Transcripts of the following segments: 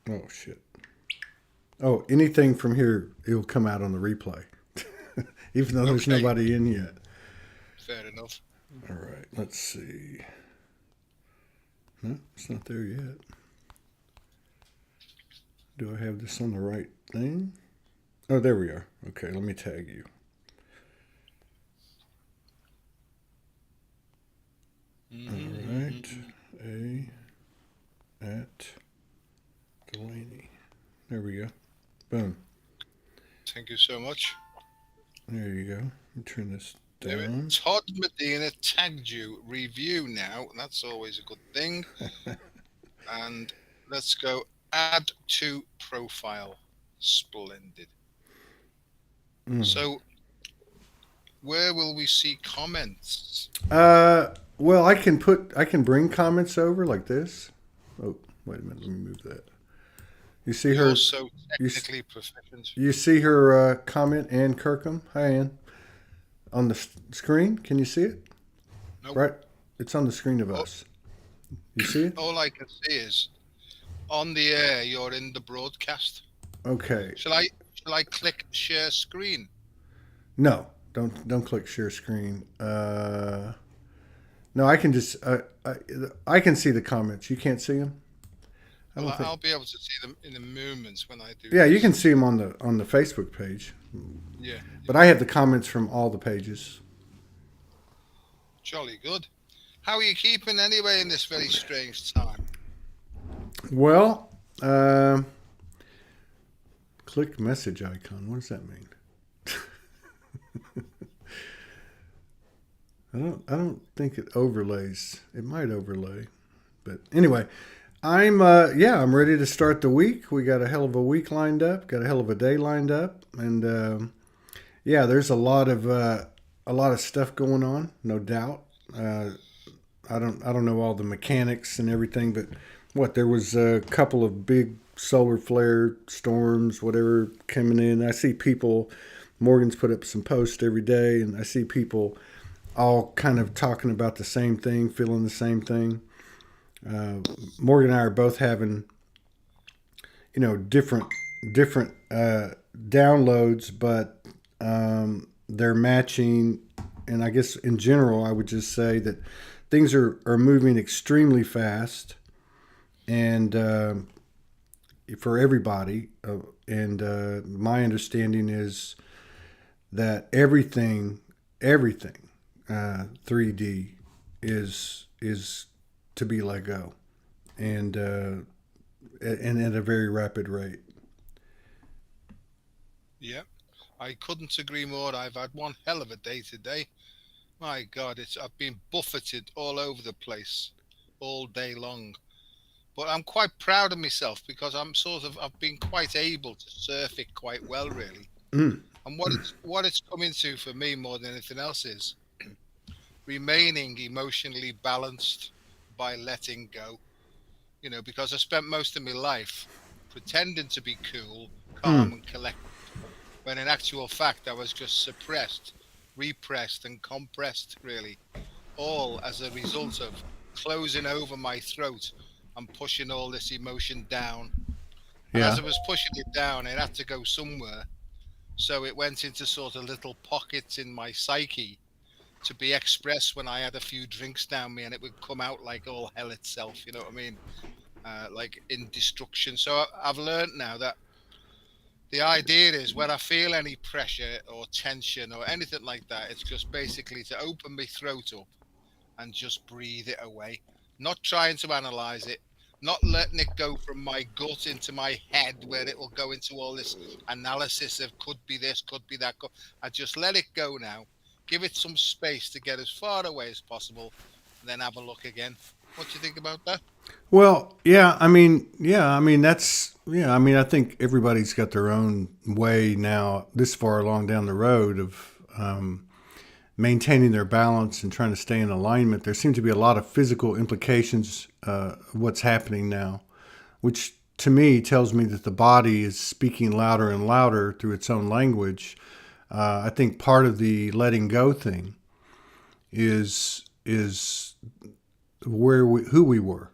Oh, shit. Oh, anything from here, it'll come out on the replay, even though there's Okay, nobody in yet. fair enough. All right, let's see. No, it's not there yet. Do I have this on the right thing? Oh, there we are. Okay, let me tag you. All right. A at Delaney. There we go. Boom. Thank you so much. There you go. Let me turn this There it. down. Todd Medina tagged you. Review now. That's always a good thing. And let's go add to profile. Splendid. Mm. So, where will we see comments? Well, I can bring comments over like this. Oh, wait a minute. Let me move that. You see You're her? so You technically proficient. you see her comment, Ann Kirkham? Hi, Ann. On the screen. Can you see it? Nope. Right. It's on the screen of All, us. You see it? all I can see is on the air. You're in the broadcast. Okay. Shall I click share screen? No, don't click share screen. No, I can just I can see the comments. You can't see them. I Well, don't think. I'll be able to see them in the movements when I do Yeah, you can this. see them on the Facebook page, Yeah, but I have the comments from all the pages. jolly good. How are you keeping anyway in this very strange time? Well, click message icon. What does that mean? I don't think it overlays. It might overlay, but anyway, I'm ready to start the week. We got a hell of a week lined up. Got a hell of a day lined up, and yeah, there's a lot of stuff going on, no doubt. Uh, I don't know all the mechanics and everything, but what there was a couple of big solar flare storms, whatever coming in. I see people. Morgan's put up some posts every day, and I see people all kind of talking about the same thing, feeling the same thing. Uh, Morgan and I are both having different downloads, but they're matching. And I guess in general, I would just say that things are moving extremely fast, and for everybody. And my understanding is that everything 3D is to be let go, and at a very rapid rate. Yeah, I couldn't agree more. I've had one hell of a day today. My God, it's I've been buffeted all over the place all day long. But I'm quite proud of myself because I've been quite able to surf it quite well really. Mm. And what it's coming to for me more than anything else is remaining emotionally balanced by letting go. Because I spent most of my life pretending to be cool, calm, Mm. and collected, when in actual fact I was just suppressed, repressed, and compressed, really, all as a result of closing over my throat and pushing all this emotion down. And as Yeah. I was pushing it down, it had to go somewhere. So it went into sort of little pockets in my psyche to be expressed when I had a few drinks down me, and it would come out like all hell itself. You know what I mean? Like in destruction. So I've learned now that the idea is when I feel any pressure or tension or anything like that, it's just basically to open my throat up and just breathe it away. Not trying to analyze it, not letting it go from my gut into my head where it will go into all this analysis of could be this, could be that. I just let it go now, give it some space to get as far away as possible, and then have a look again. What do you think about that? Well, yeah. I mean, that's yeah. I mean, I think everybody's got their own way now, this far along down the road of maintaining their balance and trying to stay in alignment. There seem to be a lot of physical implications of what's happening now, which to me tells me that the body is speaking louder and louder through its own language. I think part of the letting go thing is who we were,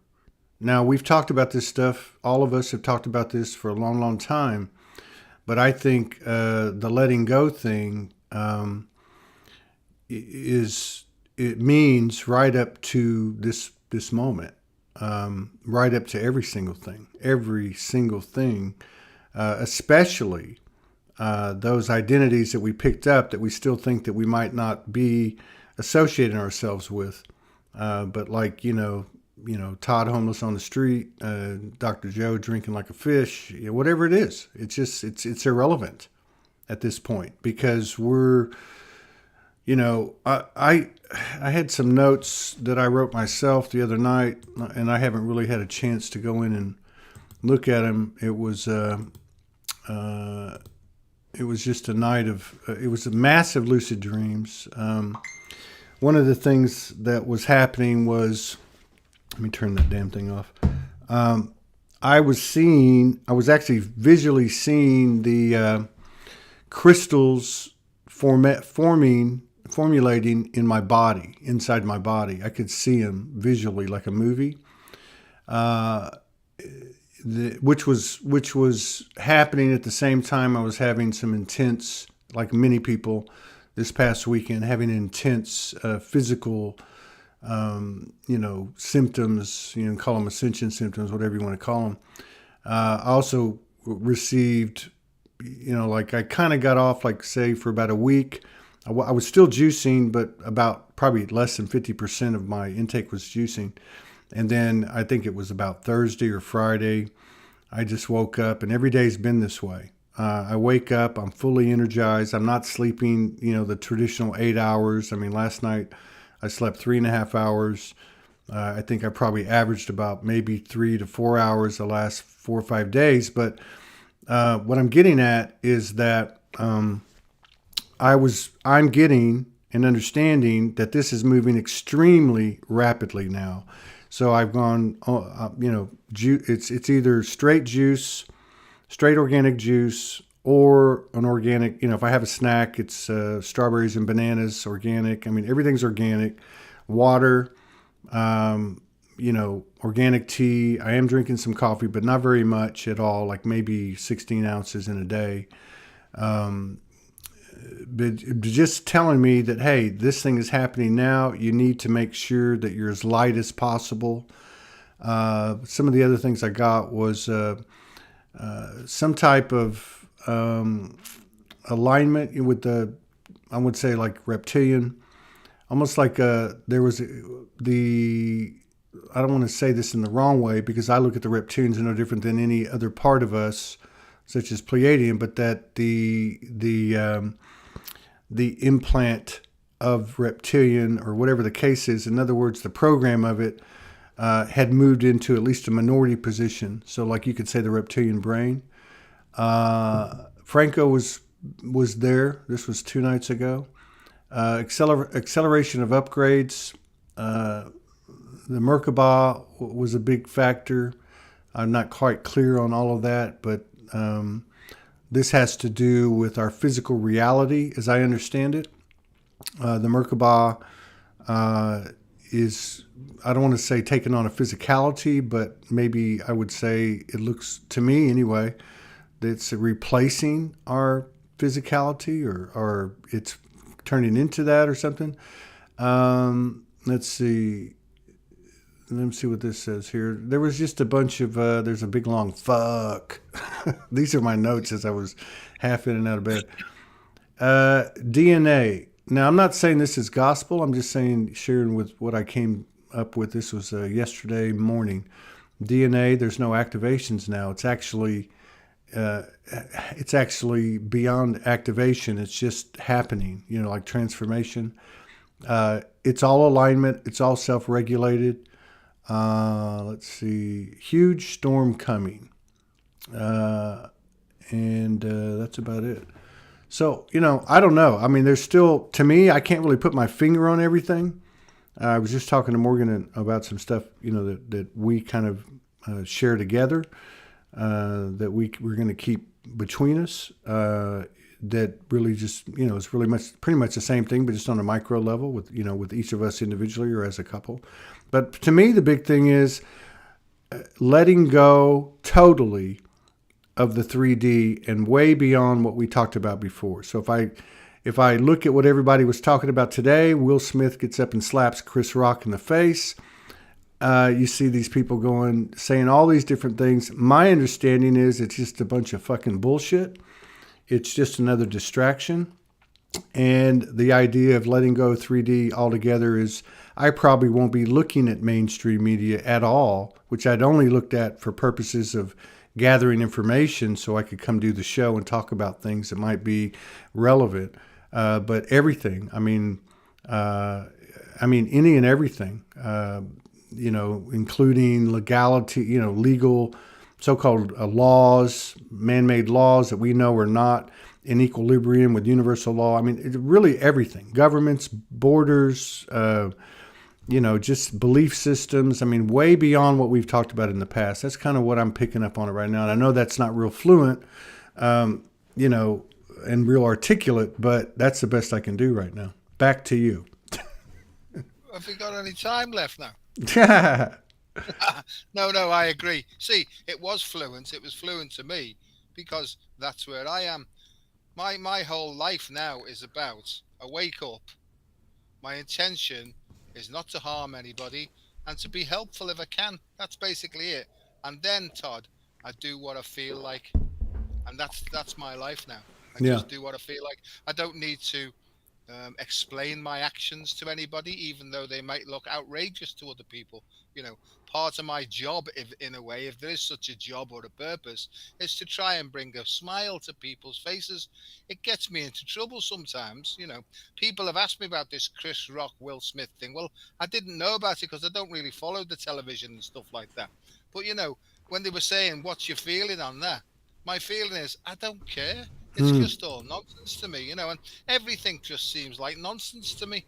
Now, we've talked about this stuff. All of us have talked about this for a long, long time. But I think the letting go thing is it means right up to this moment, right up to every single thing, especially those identities that we picked up that we still think that we might not be associating ourselves with. But like, Todd homeless on the street, Dr. Joe drinking like a fish, whatever it is, it's irrelevant at this point because I had some notes that I wrote myself the other night, and I haven't really had a chance to go in and look at them. It was just a night it was a massive lucid dreams. One of the things that was happening was, let me turn that damn thing off. I was actually visually seeing the crystals formulating in my body, inside my body. I could see them visually like a movie, which was happening at the same time I was having some intense, like many people this past weekend, having intense physical symptoms, call them ascension symptoms, whatever you want to call them. I also received, like I kind of got off, like say for about a week. I was still juicing, but about probably less than 50% of my intake was juicing. And then I think it was about Thursday or Friday, I just woke up, and every day's been this way. I wake up, I'm fully energized. I'm not sleeping, the traditional 8 hours. I mean, last night I slept 3.5 hours. I think I probably averaged about maybe 3 to 4 hours the last 4 or 5 days. But what I'm getting at is that I'm getting and understanding that this is moving extremely rapidly now. So I've gone, it's either straight juice, straight organic juice, or an organic, if I have a snack, it's strawberries and bananas, organic. I mean, everything's organic. Water, organic tea. I am drinking some coffee, but not very much at all, like maybe 16 ounces in a day. But just telling me that, hey, this thing is happening now. You need to make sure that you're as light as possible. Some of the other things I got was some type of alignment with I would say like reptilian, almost like there was I don't want to say this in the wrong way because I look at the reptilians are no different than any other part of us, such as Pleiadian, but that the implant of reptilian or whatever the case is, in other words, the program of it had moved into at least a minority position. So like you could say the reptilian brain. Franco was there. This was 2 nights ago. Acceleration of upgrades. The Merkaba was a big factor. I'm not quite clear on all of that, but this has to do with our physical reality, as I understand it. The Merkaba is, I don't want to say taking on a physicality, but maybe I would say it looks to me anyway, that it's replacing our physicality or it's turning into that or something. Let's see. Let me see what this says here. There was just a bunch of, there's a big long fuck. These are my notes as I was half in and out of bed. DNA. Now, I'm not saying this is gospel. I'm just sharing with what I came up with. This was yesterday morning. DNA, there's no activations now. It's actually beyond activation. It's just happening, like transformation. It's all alignment. It's all self-regulated. Let's see. Huge storm coming. And that's about it. So, I don't know. I mean, there's still, to me, I can't really put my finger on everything. I was just talking to Morgan about some stuff, that we kind of share together, that we're going to keep between us, that really just, it's really pretty much the same thing, but just on a micro level with each of us individually or as a couple. But to me, the big thing is letting go totally of the 3D and way beyond what we talked about before. So if I look at what everybody was talking about today, Will Smith gets up and slaps Chris Rock in the face. You see these people saying all these different things. My understanding is it's just a bunch of fucking bullshit. It's just another distraction. And the idea of letting go of 3D altogether is I probably won't be looking at mainstream media at all, which I'd only looked at for purposes of gathering information so I could come do the show and talk about things that might be relevant. But everything, any and everything, including legality, legal so-called laws, man-made laws that we know are not in equilibrium with universal law. I mean, really everything, governments, borders, just belief systems. I mean, way beyond what we've talked about in the past. That's kind of what I'm picking up on it right now. And I know that's not real fluent, and real articulate, but that's the best I can do right now. Back to you. Have we got any time left now? Yeah. No, I agree. See, it was fluent. It was fluent to me because that's where I am. My whole life now is about I wake up. My intention is not to harm anybody and to be helpful if I can. That's basically it. And then, Todd, I do what I feel like. And that's my life now. I just do what I feel like. I don't need to explain my actions to anybody, even though they might look outrageous to other people. Part of my job, in a way, if there is such a job or a purpose, is to try and bring a smile to people's faces. It gets me into trouble sometimes. People have asked me about this Chris Rock, Will Smith thing. Well, I didn't know about it because I don't really follow the television and stuff like that. But, when they were saying, what's your feeling on that? My feeling is, I don't care. It's just all nonsense to me, and everything just seems like nonsense to me.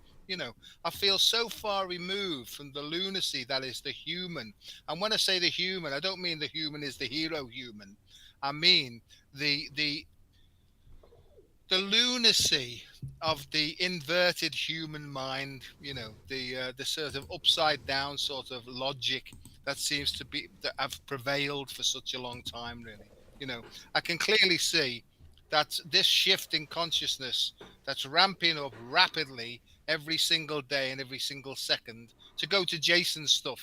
I feel so far removed from the lunacy that is the human. And when I say the human, I don't mean the human is the hero human. I mean the lunacy of the inverted human mind, the sort of upside down sort of logic that seems to be that have prevailed for such a long time, really. I can clearly see that this shift in consciousness that's ramping up rapidly every single day and every single second. To go to Jason's stuff,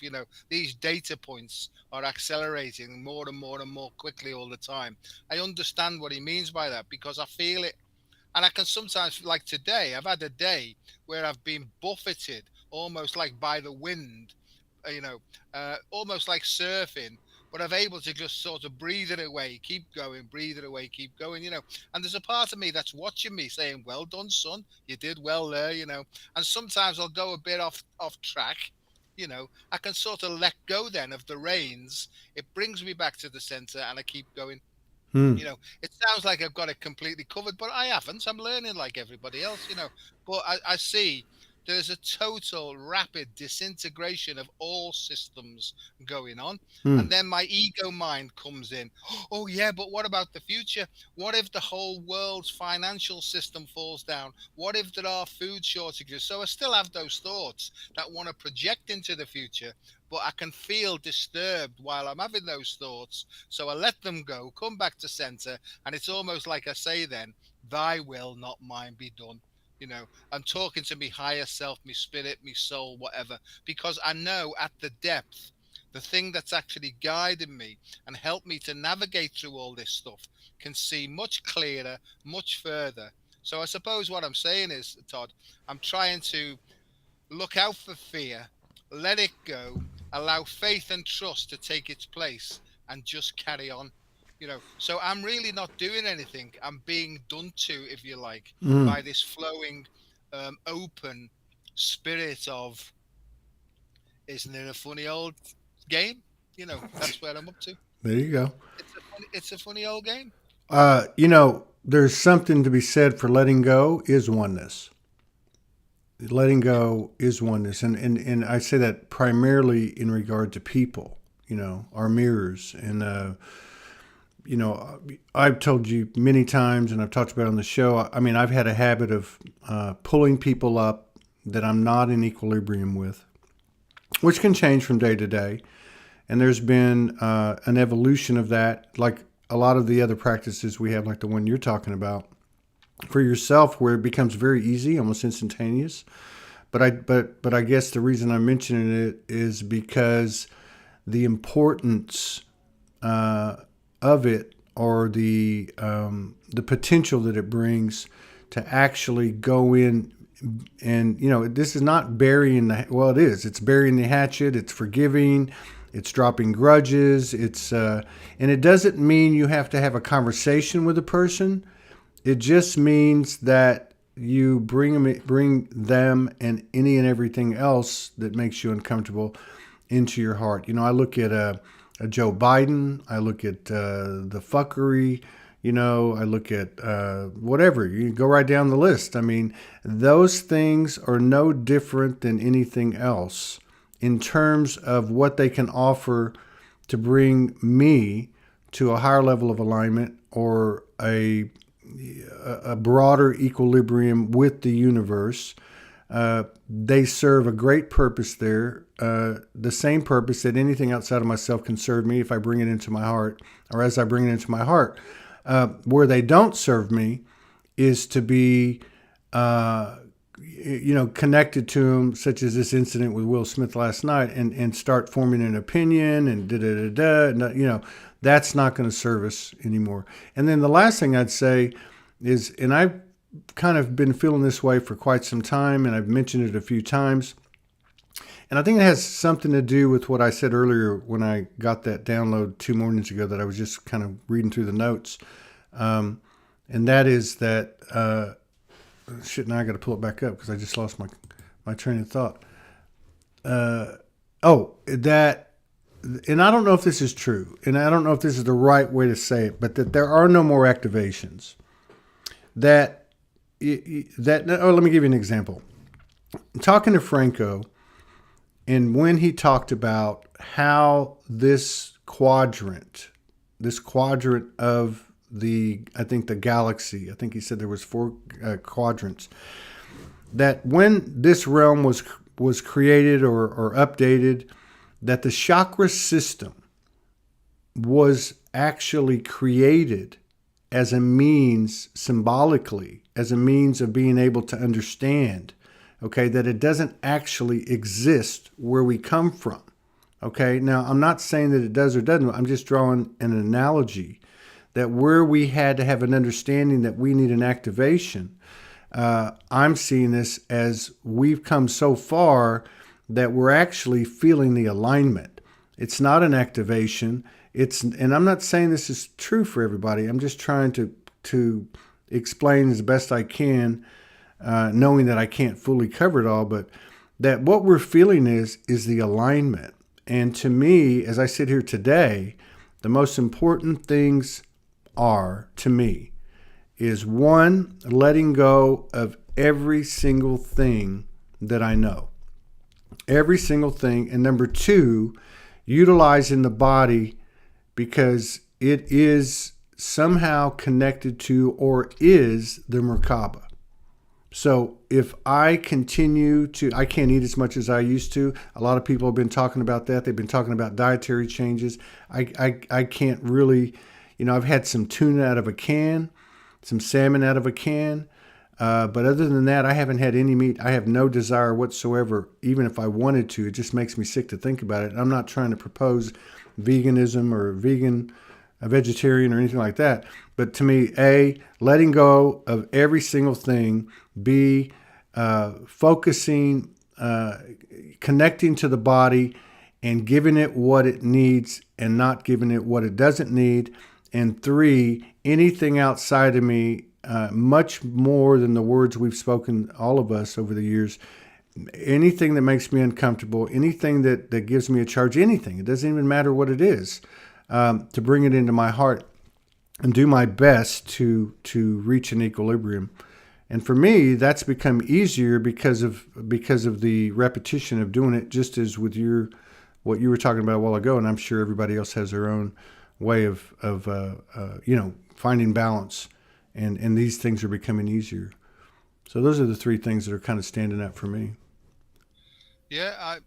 these data points are accelerating more and more and more quickly all the time. I understand what he means by that because I feel it. And I can sometimes, like today, I've had a day where I've been buffeted almost like by the wind, almost like surfing. But I'm able to just sort of breathe it away, keep going, breathe it away, keep going, And there's a part of me that's watching me saying, well done, son, you did well there, And sometimes I'll go a bit off track, I can sort of let go then of the reins. It brings me back to the center and I keep going. It sounds like I've got it completely covered, but I haven't. I'm learning like everybody else, But I see there's a total rapid disintegration of all systems going on. And then my ego mind comes in. Oh, yeah, but what about the future? What if the whole world's financial system falls down? What if there are food shortages? So I still have those thoughts that want to project into the future, but I can feel disturbed while I'm having those thoughts. So I let them go, come back to center. And it's almost like I say then, thy will, not mine, be done. I'm talking to me higher self, me spirit, me soul, whatever, because I know at the depth, the thing that's actually guiding me and helped me to navigate through all this stuff can see much clearer, much further. So I suppose what I'm saying is, Todd, I'm trying to look out for fear, let it go, allow faith and trust to take its place and just carry on. So I'm really not doing anything. I'm being done to, if you like, by this flowing, open spirit of, isn't it a funny old game? That's where I'm up to. There you go. It's a funny old game. There's something to be said for letting go is oneness. Letting go is oneness. And I say that primarily in regard to people, our mirrors. And, I've told you many times, and I've talked about it on the show. I mean, I've had a habit of pulling people up that I'm not in equilibrium with, which can change from day to day. And there's been an evolution of that, like a lot of the other practices we have, like the one you're talking about for yourself, where it becomes very easy, almost instantaneous. But I guess the reason I'm mentioning it is because the importance of it, or the potential that it brings to actually go in. And, this is not burying it is. It's burying the hatchet. It's forgiving. It's dropping grudges. And it doesn't mean you have to have a conversation with a person. It just means that you bring them and any and everything else that makes you uncomfortable into your heart. I look at a Joe Biden. I look at the fuckery. I look at whatever. You go right down the list. I mean, those things are no different than anything else in terms of what they can offer to bring me to a higher level of alignment, or a broader equilibrium with the universe. They serve a great purpose there, the same purpose that anything outside of myself can serve me if I bring it into my heart, or as I bring it into my heart. Where they don't serve me is to be, connected to them, such as this incident with Will Smith last night, and start forming an opinion and da-da-da-da. That's not going to serve us anymore. And then the last thing I'd say is, and I've kind of been feeling this way for quite some time, and I've mentioned it a few times, and I think it has something to do with what I said earlier when I got that download 2 mornings ago that I was just kind of reading through the notes. And that is that, now I got to pull it back up because I just lost my train of thought. And I don't know if this is true, and I don't know if this is the right way to say it, but that there are no more activations. Let me give you an example. I'm talking to Franco, and when he talked about how this quadrant of I think the galaxy, I think he said there was 4 quadrants, that when this realm was created or updated, that the chakra system was actually created as a means, symbolically, as a means of being able to understand, okay, that it doesn't actually exist where we come from. Okay, now I'm not saying that it does or doesn't. I'm just drawing an analogy that where we had to have an understanding that we need an activation, I'm seeing this as we've come so far that we're actually feeling the alignment. It's not an activation. And I'm not saying this is true for everybody. I'm just trying to explain as best I can, knowing that I can't fully cover it all, but that what we're feeling is the alignment. And to me, as I sit here today, the most important things are, to me, is 1, letting go of every single thing that I know. Every single thing. And number 2, utilizing the body because it is somehow connected to, or is, the Merkaba. So if I continue I can't eat as much as I used to. A lot of people have been talking about that. They've been talking about dietary changes. I can't really, I've had some tuna out of a can, some salmon out of a can. But other than that, I haven't had any meat. I have no desire whatsoever, even if I wanted to. It just makes me sick to think about it. I'm not trying to propose veganism or a vegetarian or anything like that. But to me, A, letting go of every single thing. B, focusing, connecting to the body and giving it what it needs and not giving it what it doesn't need. And 3, anything outside of me, much more than the words we've spoken, all of us, over the years, anything that makes me uncomfortable, anything that gives me a charge, anything, it doesn't even matter what it is, to bring it into my heart and do my best to reach an equilibrium. And for me, that's become easier because of the repetition of doing it, just as with what you were talking about a while ago. And I'm sure everybody else has their own way of finding balance, and these things are becoming easier. So those are the 3 things that are kind of standing out for me. Yeah,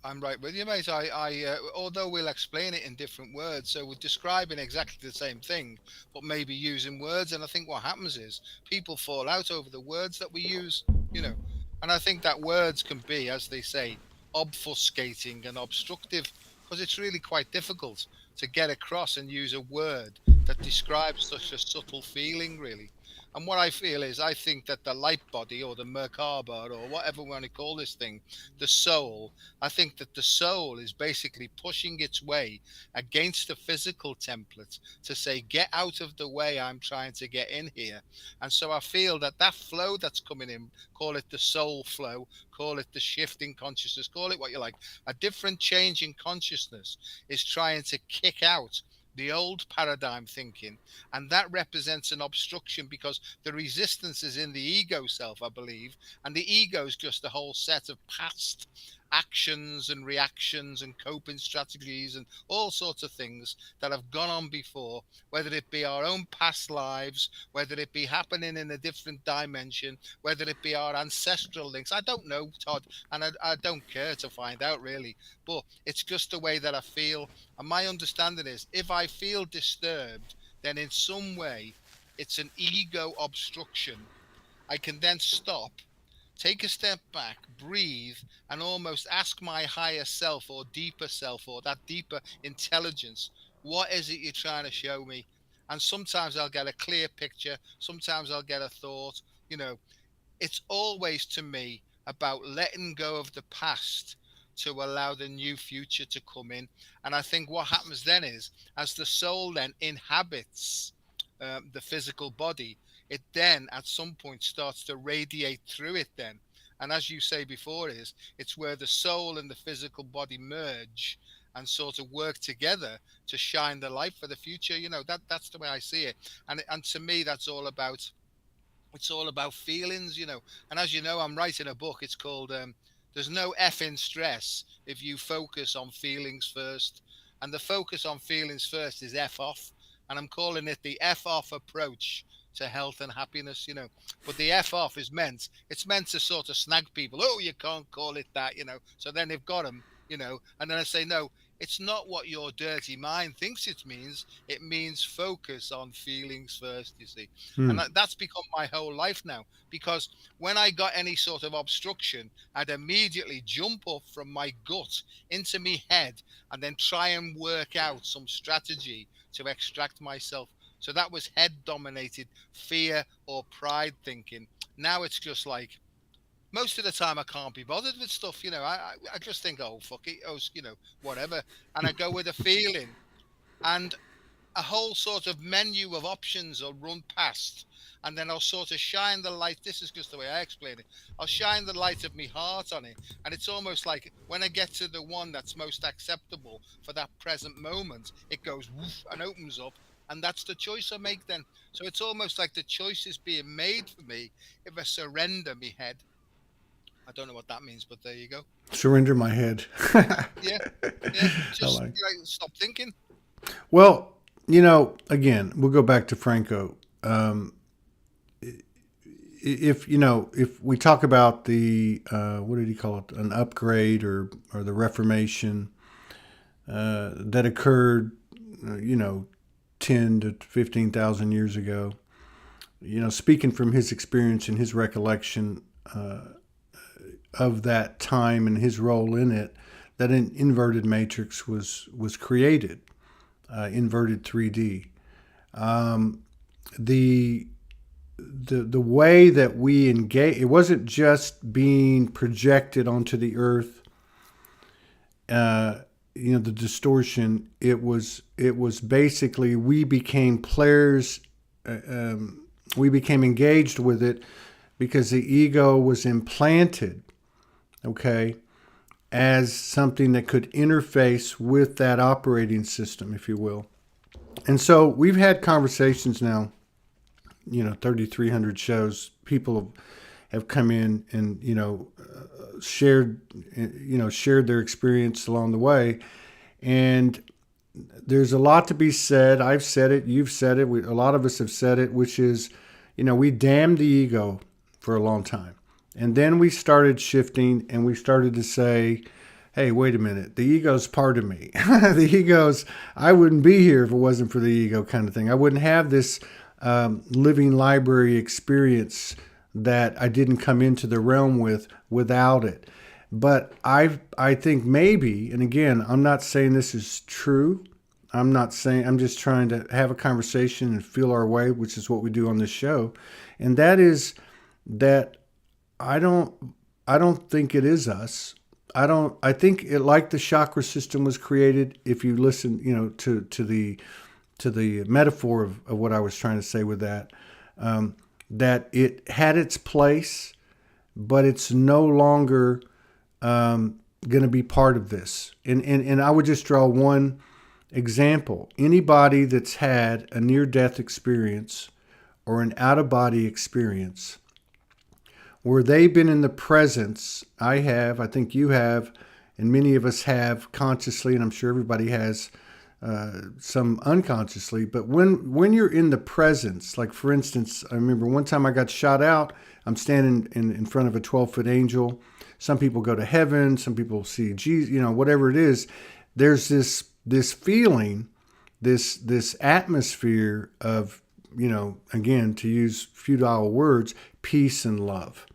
I'm right with you, mate. Although we'll explain it in different words, so we're describing exactly the same thing, but maybe using words. And I think what happens is people fall out over the words that we use, you know. And I think that words can be, as they say, obfuscating and obstructive, because it's really quite difficult to get across and use a word that describes such a subtle feeling, really. And what I feel is, I think that the light body or the Merkaba or whatever we want to call this thing, the soul, I think that the soul is basically pushing its way against the physical template to say, get out of the way, I'm trying to get in here. And so I feel that that flow that's coming in, call it the soul flow, call it the shift in consciousness, call it what you like, a different change in consciousness is trying to kick out the old paradigm thinking, and that represents an obstruction because the resistance is in the ego self, I believe, and the ego is just a whole set of past actions and reactions and coping strategies and all sorts of things that have gone on before, whether it be our own past lives, whether it be happening in a different dimension, whether it be our ancestral links. I don't know, Todd, and I don't care to find out really, but it's just the way that I feel. And my understanding is, if I feel disturbed, then in some way it's an ego obstruction. I can then stop, take a step back, breathe, and almost ask my higher self or that deeper intelligence, what is it you're trying to show me? And sometimes I'll get a clear picture, sometimes I'll get a thought. You know, it's always to me about letting go of the past to allow the new future to come in. And I think what happens then is, as the soul then inhabits the physical body, it then at some point starts to radiate through it then. And as you say before, is it's where the soul and the physical body merge and sort of work together to shine the light for the future. You know, that's the way I see it. And to me, that's all about, it's all about feelings, you know. And as you know, I'm writing a book. It's called There's No F in Stress If You Focus on Feelings First. And the focus on feelings first is F off. And I'm calling it the F off approach to health and happiness, you know. But the F off is meant, it's meant to sort of snag people. Oh, you can't call it that, you know. So then they've got them, you know. And then I say, no, it's not what your dirty mind thinks it means. It means focus on feelings first, you see. And Hmm. that's become my whole life now, because when I got any sort of obstruction, I'd immediately jump up from my gut into my head and then try and work out some strategy to extract myself. So that was head dominated fear or pride thinking. Now it's just like, most of the time I can't be bothered with stuff, you know. I just think, oh fuck it, oh, you know, whatever, and I go with a feeling, and a whole sort of menu of options will run past, and then I'll sort of shine the light. This is just the way I explain it. I'll shine the light of my heart on it, and it's almost like when I get to the one that's most acceptable for that present moment, it goes woof and opens up, and that's the choice I make then. So it's almost like the choice is being made for me if I surrender me head. I don't know what that means, but there you go. Surrender my head. Yeah, yeah. I Just like. like, stop thinking. Well, again, we'll go back to Franco. Um, if if we talk about the what did he call it, an upgrade or the Reformation that occurred, 10 to 15,000 years ago. Speaking from his experience and his recollection of that time and his role in it, that an inverted matrix was created, inverted 3D. The the way that we engage, it wasn't just being projected onto the earth. The distortion. It was basically we became players. We became engaged with it because the ego was implanted. Okay, as something that could interface with that operating system, if you will. And so we've had conversations now, 3,300 shows. People have come in and, shared their experience along the way. And there's a lot to be said. I've said it. You've said it. A lot of us have said it, which is, we damned the ego for a long time. And then we started shifting and we started to say, hey, wait a minute, the ego's part of me. The ego's, I wouldn't be here if it wasn't for the ego kind of thing. I wouldn't have this living library experience that I didn't come into the realm with without it. But I think maybe, and again, I'm not saying this is true. I'm not saying, I'm just trying to have a conversation and feel our way, which is what we do on this show. And that is that I don't I don't think it is us. I think it, like the chakra system was created, if you listen, to the metaphor of what I was trying to say with that, that it had its place, but it's no longer going to be part of this. And I would just draw one example. Anybody that's had a near death experience or an out of body experience where they've been in the presence, I have, I think you have, and many of us have consciously, and I'm sure everybody has some unconsciously. But when you're in the presence, like for instance, I remember one time I got shot out. I'm standing in front of a 12-foot angel. Some people go to heaven. Some people see Jesus. Whatever it is, there's this feeling, this atmosphere of, again, to use futile words, peace and love.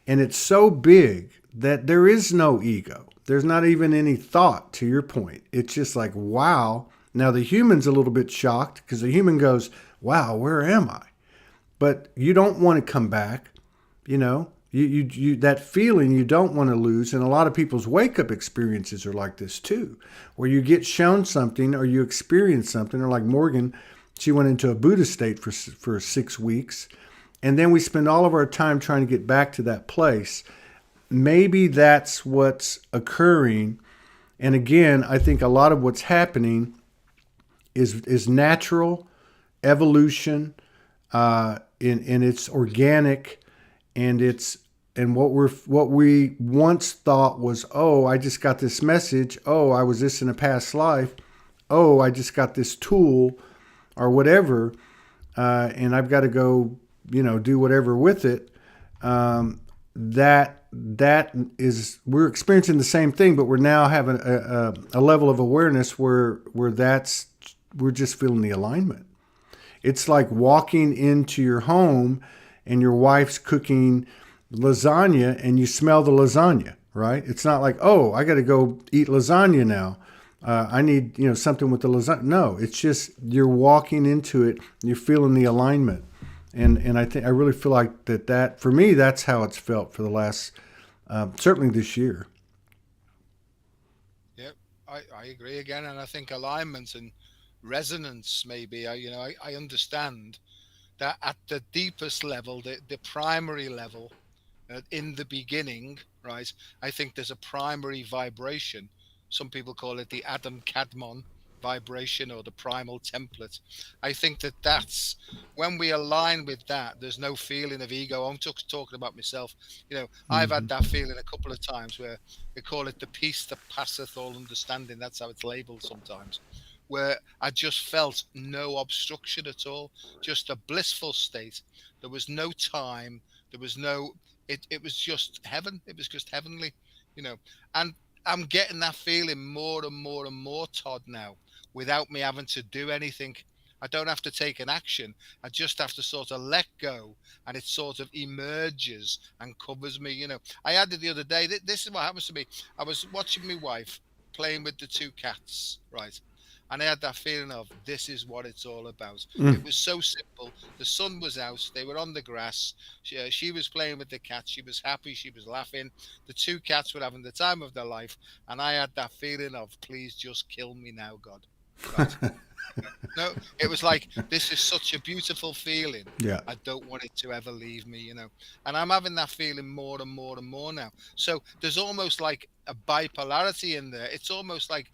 And it's so big that there is no ego. There's not even any thought, to your point. It's just like, wow. Now the human's a little bit shocked because the human goes, wow, where am I? But you don't want to come back. You that feeling you don't want to lose. And a lot of people's wake up experiences are like this too, where you get shown something or you experience something, or like Morgan, she went into a Buddha state for 6 weeks. And then we spend all of our time trying to get back to that place. Maybe that's what's occurring. And again, I think a lot of what's happening is natural evolution, and it's organic, and what we once thought was, oh, I just got this message, oh, I was this in a past life, oh, I just got this tool or whatever, and I've got to go, do whatever with it. That is, we're experiencing the same thing, but we're now having a level of awareness where we're just feeling the alignment. It's like walking into your home and your wife's cooking lasagna and you smell the lasagna, right? It's not like, oh, I got to go eat lasagna now. I need, something with the lasagna. No, it's just you're walking into it. You're feeling the alignment. And I really feel like that for me, that's how it's felt for the last, certainly this year. Yep, I agree again, and I think alignment and resonance maybe. I understand that at the deepest level, the primary level, in the beginning, right? I think there's a primary vibration. Some people call it the Adam Kadmon vibration or the primal template. I think that's when we align with that, there's no feeling of ego. I'm just talking about myself. I've Mm-hmm. had that feeling a couple of times where they call it the peace that passeth all understanding. That's how it's labeled sometimes. Where I just felt no obstruction at all, just a blissful state. There was no time. There was no. It was just heaven. It was just heavenly, you know. And I'm getting that feeling more and more and more, Todd, now, without me having to do anything. I don't have to take an action. I just have to sort of let go, and it sort of emerges and covers me. I had it the other day. This is what happens to me. I was watching my wife playing with the two cats, right? And I had that feeling of this is what it's all about. Mm. It was so simple. The sun was out. They were on the grass. She was playing with the cats. She was happy. She was laughing. The two cats were having the time of their life. And I had that feeling of, please just kill me now, God. Right. No, it was like, this is such a beautiful feeling. Yeah. I don't want it to ever leave me. And I'm having that feeling more and more and more now. So there's almost like a bipolarity in there. It's almost like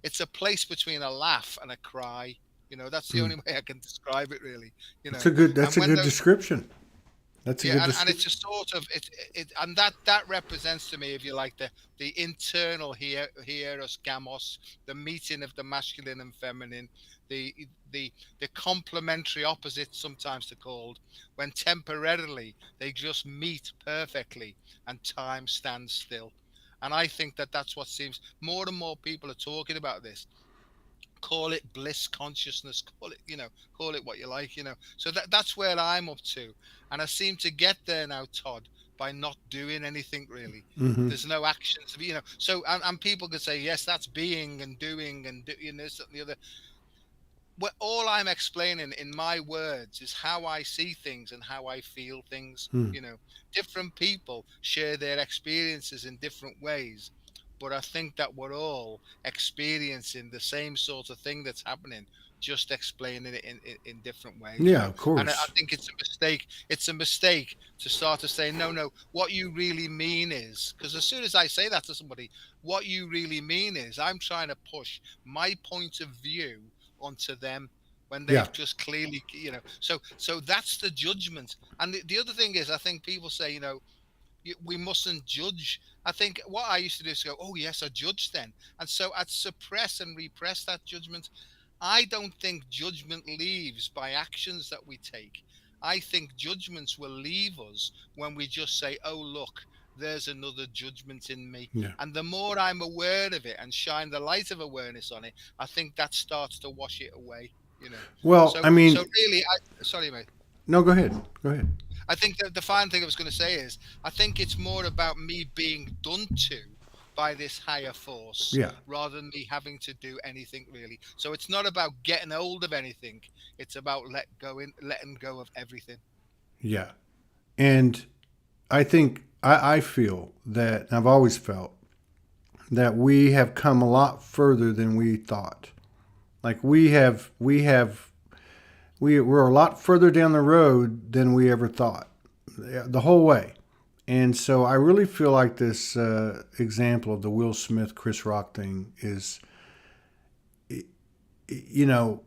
it's a place between a laugh and a cry. That's the Mm. only way I can describe it, really. That's a good. And That's a when good those, description. That's a good yeah, and it's description. a sort of and that represents to me, if you like, the internal hieros gamos, the meeting of the masculine and feminine, the the the complementary opposites sometimes they're called, when temporarily they just meet perfectly and time stands still. And I think that that's what seems more and more people are talking about this. Call it bliss consciousness, call it, call it what you like, so that's where I'm up to. And I seem to get there now, Todd, by not doing anything really. Hmm. There's no actions, so and people could say, yes, that's being and doing and doing this and the other. What all I'm explaining in my words is how I see things and how I feel things. Different people share their experiences in different ways, but I think that we're all experiencing the same sort of thing that's happening, just explaining it in different ways. Yeah, of And I course. think it's a mistake. It's a mistake to start to say, no, no, what you really mean is, because as soon as I say that to somebody, what you really mean is, I'm trying to push my point of view onto them when Yeah. they've just clearly, so that's the judgment. And the other thing is, I think people say, we mustn't judge. I think what I used to do is go, oh yes, I judge then, and so I'd suppress and repress that judgment. I don't think judgment leaves by actions that we take. I think judgments will leave us when we just say, oh look, there's another judgment in me. Yeah. And the more I'm aware of it and shine the light of awareness on it, I think that starts to wash it away. Well, So I so mean, really, sorry, mate. no, go ahead. Go ahead. I think that the final thing I was going to say is, I think it's more about me being done to by this higher force Yeah. rather than me having to do anything really. So it's not about getting hold of anything. It's about letting go of everything. Yeah. And I think I feel that I've always felt that we have come a lot further than we thought. Like we're a lot further down the road than we ever thought, the whole way. And so I really feel like this example of the Will Smith Chris Rock thing is, you know,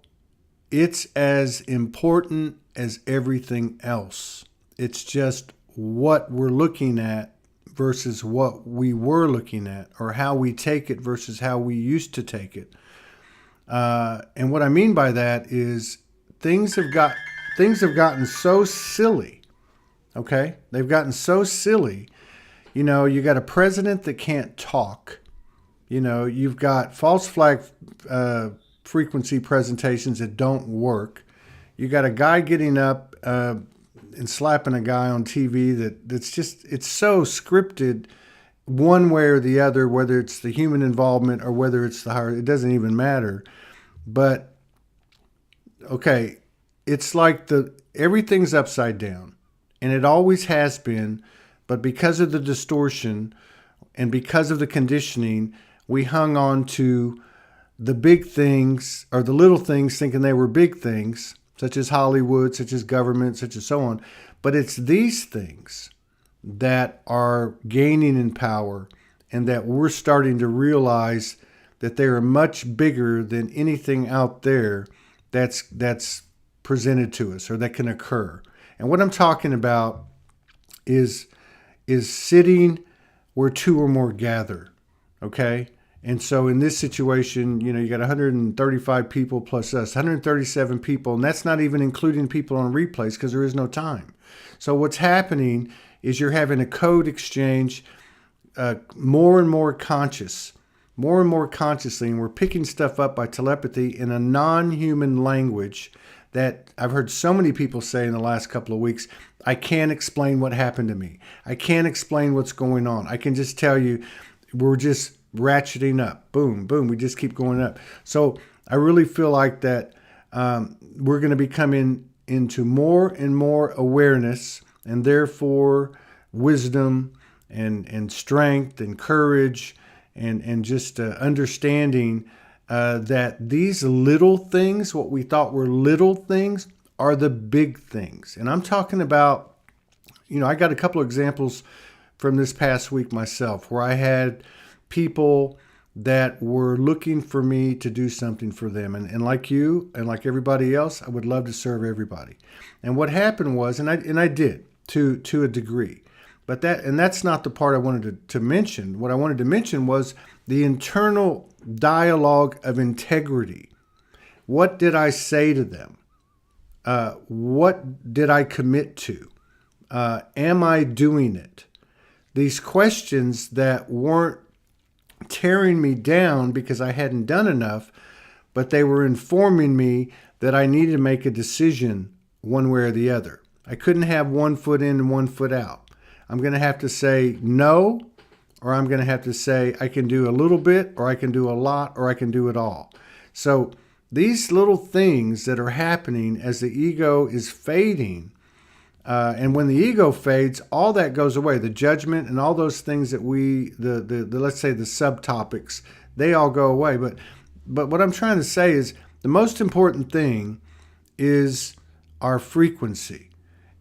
it's as important as everything else. It's just what we're looking at versus what we were looking at, or how we take it versus how we used to take it. And what I mean by that is things have got things have gotten so silly. Okay, they've gotten so silly. You got a president that can't talk. You've got false flag frequency presentations that don't work. You got a guy getting up and slapping a guy on TV it's so scripted one way or the other, whether it's the human involvement or whether it's the higher, it doesn't even matter. But okay, it's like everything's upside down, and it always has been. But because of the distortion and because of the conditioning, we hung on to the big things or the little things thinking they were big things, such as Hollywood, such as government, such as so on. But it's these things that are gaining in power and that we're starting to realize that they are much bigger than anything out there that's presented to us or that can occur. And what I'm talking about is sitting where two or more gather. Okay? And so in this situation, you got 135 people plus us, 137 people, and that's not even including people on replays because there is no time. So what's happening is you're having a code exchange more and more consciously, and we're picking stuff up by telepathy in a non-human language that I've heard so many people say in the last couple of weeks. I can't explain what happened to me. I can't explain what's going on. I can just tell you we're just ratcheting up. Boom, boom. We just keep going up. So I really feel like that we're going to be coming into more and more awareness, and therefore wisdom and strength and courage and just understanding that these little things, what we thought were little things, are the big things. And I'm talking about, I got a couple of examples from this past week myself where I had people that were looking for me to do something for them. And like you and like everybody else, I would love to serve everybody. And what happened was, and I did to a degree, but that's not the part I wanted to mention. What I wanted to mention was the internal dialogue of integrity. What did I say to them? What did I commit to? Am I doing it? these questions that weren't tearing me down because I hadn't done enough, but they were informing me that I needed to make a decision one way or the other. I couldn't have one foot in and one foot out. I'm going to have to say no, or I'm going to have to say I can do a little bit, or I can do a lot, or I can do it all. So these little things that are happening as the ego is fading, and when the ego fades, all that goes away. The judgment and all those things that the let's say the subtopics, they all go away. But what I'm trying to say is the most important thing is our frequency,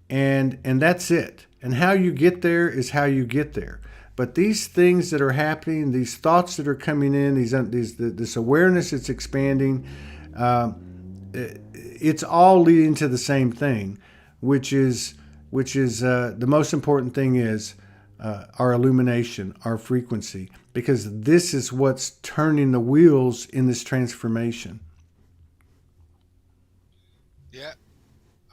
and that's it. And how you get there is how you get there. But these things that are happening, these thoughts that are coming in, this awareness that's expanding, it's all leading to the same thing, which is the most important thing is our illumination, our frequency, because this is what's turning the wheels in this transformation. Yeah,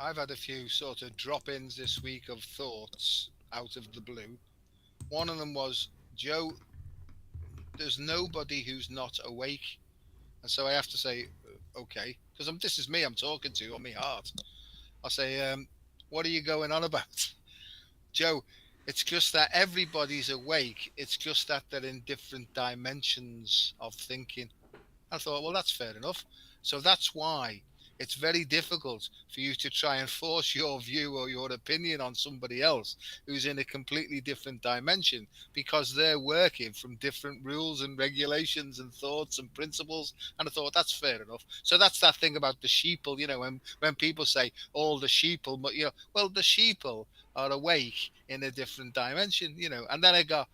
I've had a few sort of drop-ins this week of thoughts out of the blue. One of them was, Joe, there's nobody who's not awake. And so I have to say, okay, because this is me I'm talking to on my heart. I say, what are you going on about? Joe, it's just that everybody's awake. It's just that they're in different dimensions of thinking. I thought, well, that's fair enough. So that's why it's very difficult for you to try and force your view or your opinion on somebody else who's in a completely different dimension, because they're working from different rules and regulations and thoughts and principles. And I thought, that's fair enough. So that's that thing about the sheeple, when people say all the sheeple, but well, the sheeple are awake in a different dimension, and then I go,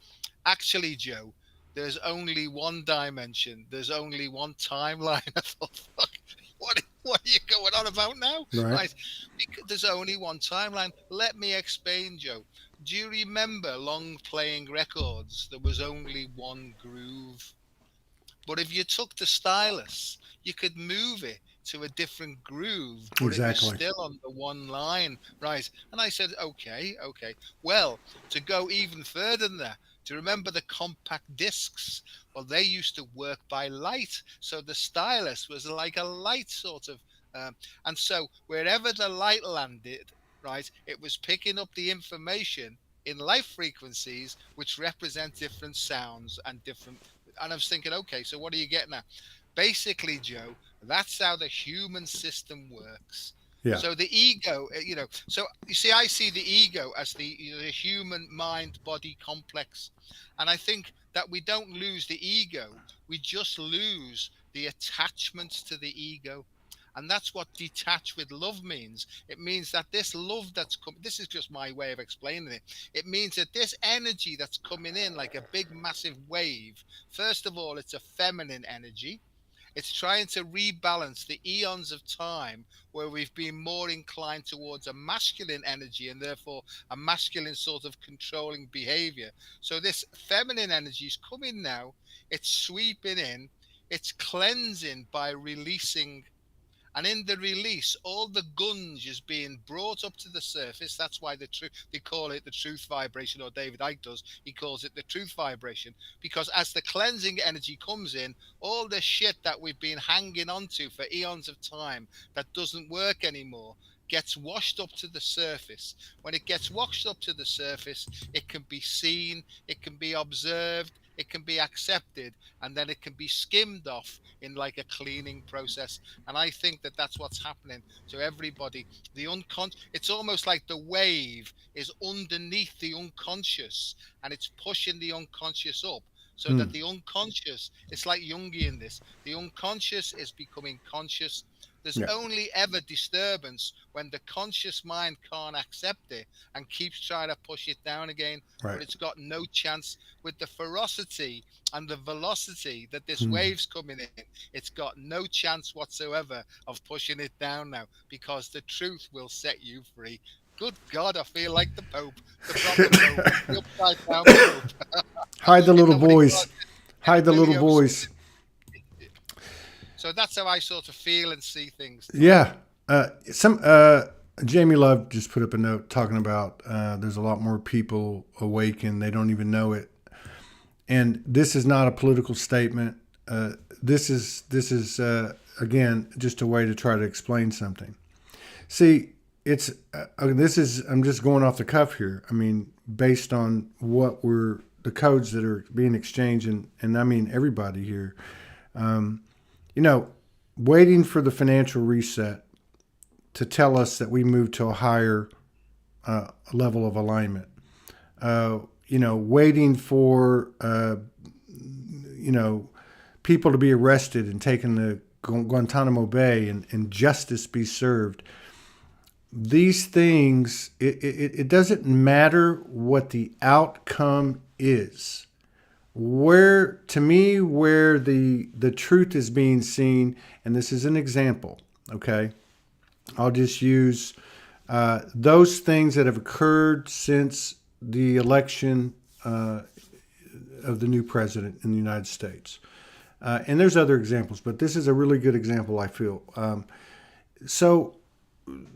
actually, Joe, there's only one dimension. There's only one timeline. I thought, fuck, what are you going on about now? Right. Because there's only one timeline. Let me explain, Joe. Do you remember long playing records? There was only one groove. But if you took the stylus, you could move it to a different groove, but it was Exactly. still on the one line, right? And I said, okay. Well, to go even further than that, do you remember the compact discs? Well, they used to work by light, so the stylus was like a light sort of, and so wherever the light landed, right, it was picking up the information in light frequencies, which represent different sounds and different. And I was thinking, okay, so what are you getting at? Basically, Joe, that's how the human system works. Yeah. So the ego, so you see, I see the ego as the human mind body complex. And I think that we don't lose the ego, we just lose the attachments to the ego. And that's what detach with love means. It means that this love that's come, this is just my way of explaining it. It means that this energy that's coming in like a big, massive wave, first of all, it's a feminine energy. It's trying to rebalance the eons of time where we've been more inclined towards a masculine energy and therefore a masculine sort of controlling behavior. So this feminine energy is coming now. It's sweeping in. It's cleansing by releasing, and in the release, all the gunge is being brought up to the surface. That's why they call it the truth vibration, or David Icke does. He calls it the truth vibration, because as the cleansing energy comes in, all the shit that we've been hanging on to for eons of time that doesn't work anymore gets washed up to the surface. When it gets washed up to the surface, it can be seen, it can be observed, it can be accepted, and then it can be skimmed off in like a cleaning process. And I think that that's what's happening to everybody. The unconscious, it's almost like the wave is underneath the unconscious and it's pushing the unconscious up, so that the unconscious, it's like Jungian this, the unconscious is becoming conscious. There's Yeah. only ever disturbance when the conscious mind can't accept it and keeps trying to push it down again. Right. But it's got no chance with the ferocity and the velocity that this wave's coming in. It's got no chance whatsoever of pushing it down now, because the truth will set you free. Good God, I feel like the Pope, the proper Pope, the upside down Pope. Hide the You little know what he boys. was? Hide the little Emilio. boys. So that's how I sort of feel and see things. Yeah. Jamie Love just put up a note talking about there's a lot more people awake and they don't even know it. And this is not a political statement. This is again just a way to try to explain something. See, it's this is I'm just going off the cuff here. I mean, based on what the codes that are being exchanged, and I mean everybody here. You know, waiting for the financial reset to tell us that we move to a higher level of alignment. You know, waiting for you know, people to be arrested and taken to Guantanamo Bay and justice be served. These things, it doesn't matter what the outcome is. Where, to me, where the truth is being seen, and this is an example, okay? I'll just use those things that have occurred since the election of the new president in the United States. And there's other examples, but this is a really good example, I feel. So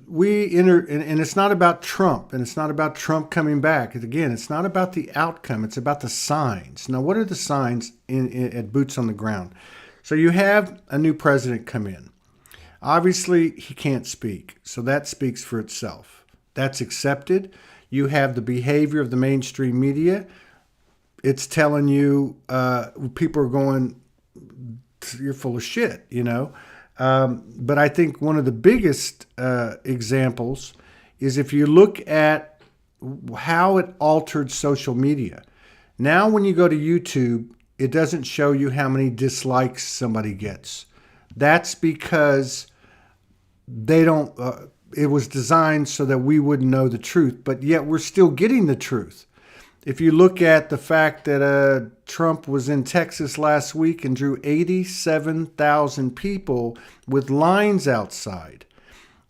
we enter, and it's not about Trump, and it's not about Trump coming back. Again, it's not about the outcome. It's about the signs. Now, what are the signs at boots on the ground? So you have a new president come in. Obviously, he can't speak, so that speaks for itself. That's accepted. You have the behavior of the mainstream media. It's telling you people are going, you're full of shit, you know. But I think one of the biggest examples is if you look at how it altered social media. Now when you go to YouTube, it doesn't show you how many dislikes somebody gets. That's because they don't, it was designed so that we wouldn't know the truth, but yet we're still getting the truth. If you look at the fact that Trump was in Texas last week and drew 87,000 people with lines outside.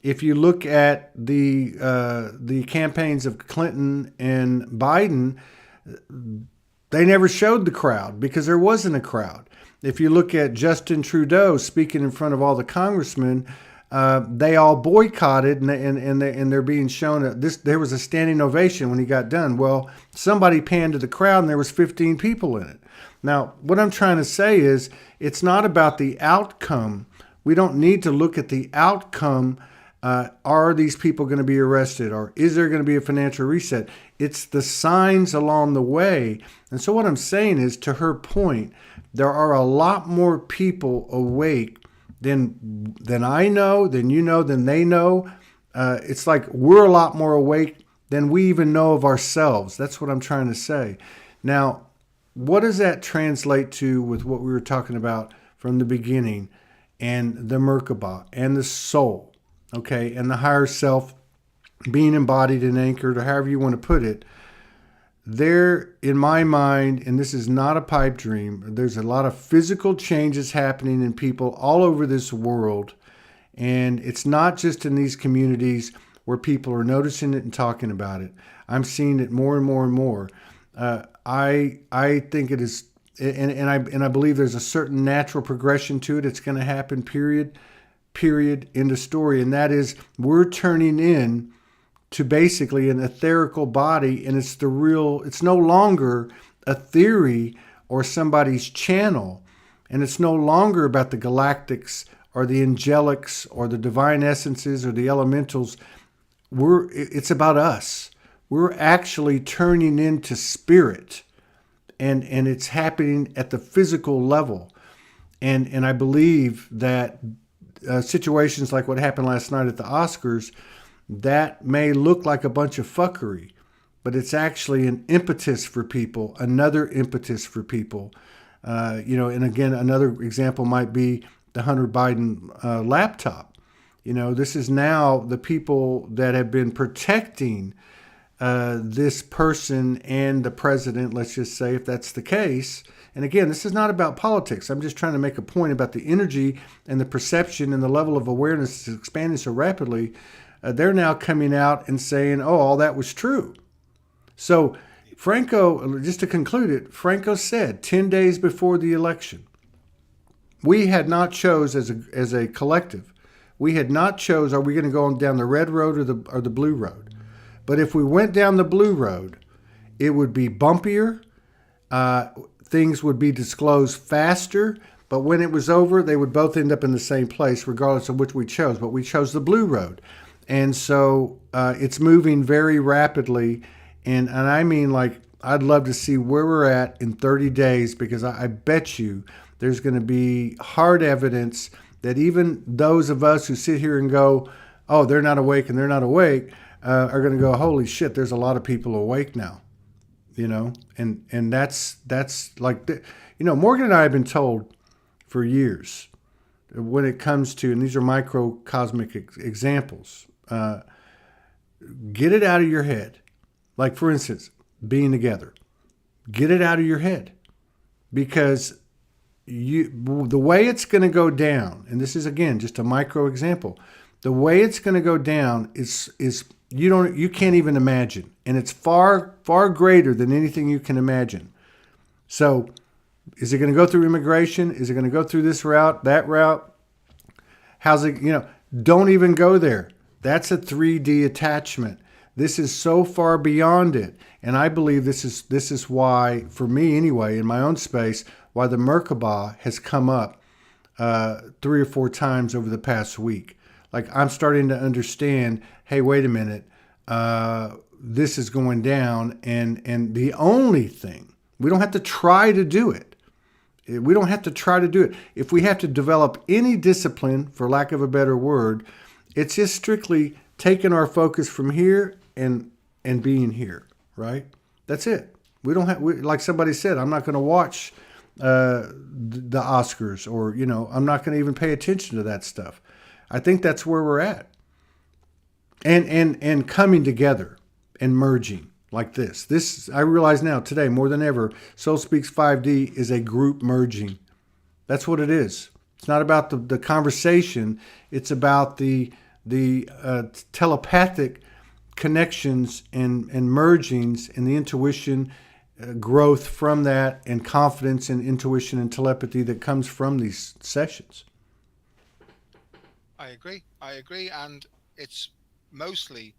If you look at the campaigns of Clinton and Biden, they never showed the crowd because there wasn't a crowd. If you look at Justin Trudeau speaking in front of all the congressmen, they all boycotted and they're being shown there was a standing ovation when he got done. Well, somebody panned to the crowd and there was 15 people in it. Now, what I'm trying to say is it's not about the outcome. We don't need to look at the outcome. Are these people going to be arrested, or is there going to be a financial reset? It's the signs along the way. And so what I'm saying is, to her point, there are a lot more people awake than I know, than you know, than they know. It's like we're a lot more awake than we even know of ourselves. That's what I'm trying to say. Now, what does that translate to with what we were talking about from the beginning, and the Merkabah and the soul, okay, and the higher self being embodied and anchored, or however you want to put it? There, in my mind, and this is not a pipe dream, there's a lot of physical changes happening in people all over this world. And it's not just in these communities where people are noticing it and talking about it. I'm seeing it more and more and more. I think it is, and I believe there's a certain natural progression to it. It's going to happen, period, end of story. And that is, we're turning in to basically an etherical body, and it's no longer a theory or somebody's channel, and it's no longer about the galactics or the angelics or the divine essences or the elementals. It's about us. We're actually turning into spirit, and it's happening at the physical level. And I believe that situations like what happened last night at the Oscars, that may look like a bunch of fuckery, but it's actually an impetus for people, another impetus for people. And again, another example might be the Hunter Biden laptop. This is now the people that have been protecting this person and the president, let's just say, if that's the case. And again, this is not about politics. I'm just trying to make a point about the energy and the perception and the level of awareness is expanding so rapidly. They're now coming out and saying, oh, all that was true. So Franco, just to conclude it, Franco said 10 days before the election, we had not chose as a collective, we had not chose, are we going to go on down the red road or the blue road? But if we went down the blue road, it would be bumpier. Uh, Things would be disclosed faster. But when it was over, they would both end up in the same place, regardless of which we chose. But we chose the blue road. And so it's moving very rapidly. And I mean, like, I'd love to see where we're at in 30 days because I bet you there's going to be hard evidence that even those of us who sit here and go, oh, they're not awake and they're not awake, are going to go, holy shit, there's a lot of people awake now, and that's like, Morgan and I have been told for years when it comes to, and these are microcosmic examples, get it out of your head. Like, for instance, being together. Get it out of your head because the way it's going to go down, and this is again just a micro example, the way it's going to go down is you can't even imagine, and it's far greater than anything you can imagine. So, is it going to go through immigration? Is it going to go through this route, that route? How's it? Don't even go there. That's a 3D attachment. This is so far beyond it. And I believe this is why, for me anyway, in my own space, why the Merkabah has come up 3 or 4 times over the past week. Like, I'm starting to understand, hey, wait a minute, this is going down. And the only thing, we don't have to try to do it. We don't have to try to do it. If we have to develop any discipline, for lack of a better word, it's just strictly taking our focus from here and being here, right? That's it. We don't have, like somebody said, I'm not going to watch the Oscars, or I'm not going to even pay attention to that stuff. I think that's where we're at, and coming together and merging like this. This I realize now today more than ever. Soul Speaks 5D is a group merging. That's what it is. It's not about the conversation. It's about the telepathic connections and mergings and the intuition growth from that, and confidence and intuition and telepathy that comes from these sessions. I agree, and it's mostly